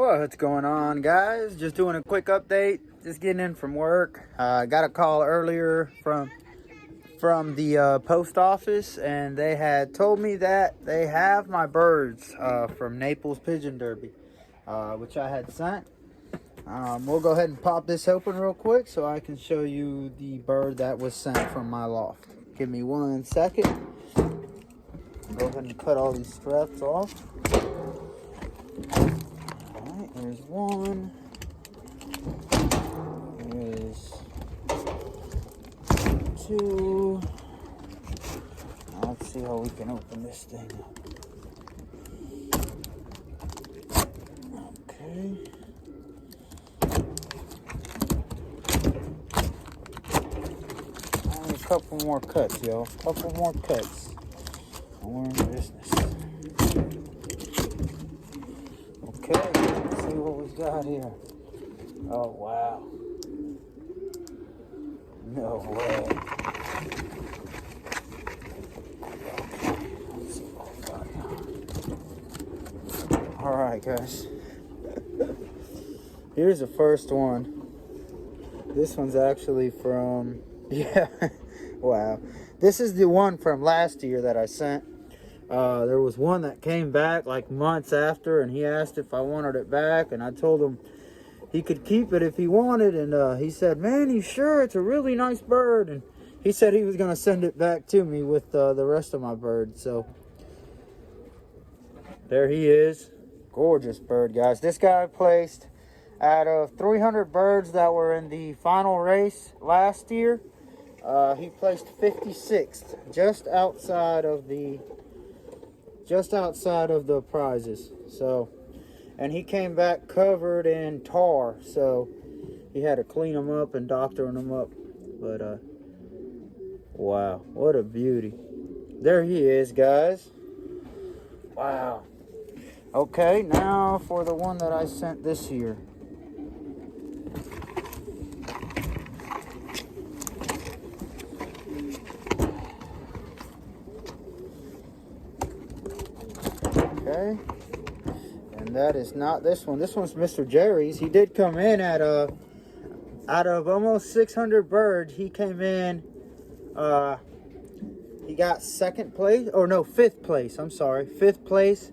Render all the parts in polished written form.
What's going on, guys? Just doing a quick update. Just getting in from work. Got a call earlier from the post office, and they had told me that they have my birds from Naples Pigeon Derby, which I had sent. We'll go ahead and pop this open real quick so I can show you the bird that was sent from my loft. Give me 1 second. Go ahead and cut all these straps off. Alright, there's one. There's two. Now let's see how we can open this thing up. Okay. Only a couple more cuts, y'all. Couple more cuts. We're in business. Okay, let's see what we've got here. Oh, wow. No way. Let's see what we got now. Alright, guys. Here's the first one. This one's actually from... Yeah. Wow. This is the one from last year that I sent. There was one that came back like months after, and he asked if I wanted it back, and I told him he could keep it if he wanted, and he said, "Man, you sure? It's a really nice bird." And he said he was going to send it back to me with the rest of my birds. So there he is. Gorgeous bird, guys. This guy placed out of 300 birds that were in the final race last year. He placed 56th, just outside of the prizes. So, and he came back covered in tar, so he had to clean them up and doctor them up. But wow, what a beauty. There he is, guys. Wow. Okay, now for the one that I sent this year. Okay, and that is not this one. This one's Mr. Jerry's. He did come in at out of almost 600 birds. He came in. He got fifth place. I'm sorry, fifth place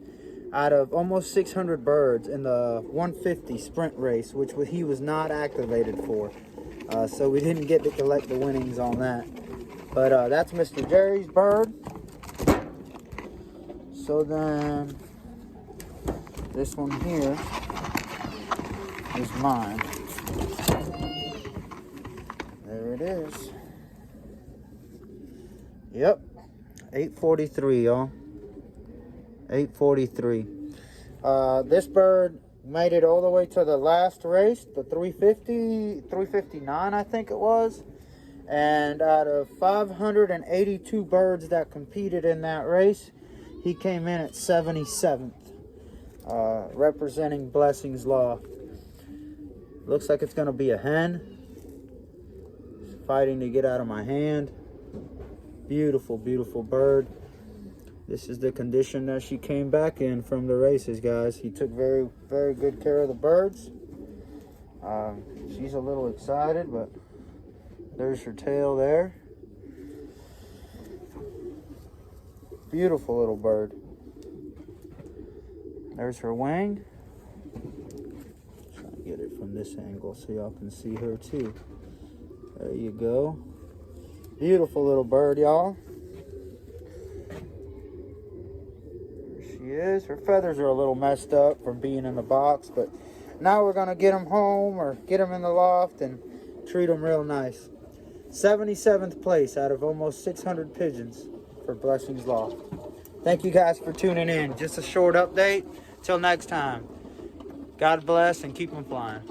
out of almost 600 birds in the 150 sprint race, which he was not activated for. So we didn't get to collect the winnings on that. But that's Mr. Jerry's bird. So then, this one here is mine. There it is. Yep, 843, y'all. 843. This bird made it all the way to the last race, the 359, I think it was. And out of 582 birds that competed in that race, he came in at 77th, representing Blessings Loft. Looks like it's going to be a hen. She's fighting to get out of my hand. Beautiful, beautiful bird. This is the condition that she came back in from the races, guys. He took very, very good care of the birds. She's a little excited, but there's her tail there. Beautiful little bird. There's her wing. Try to get it from this angle so y'all can see her too. There you go. Beautiful little bird, y'all. There she is. Her feathers are a little messed up from being in the box, but now we're going to get them home or get them in the loft and treat them real nice. 77th place out of almost 600 pigeons for Blessings Loft. Thank you guys for tuning in. Just a short update. Till next time. God bless and keep them flying.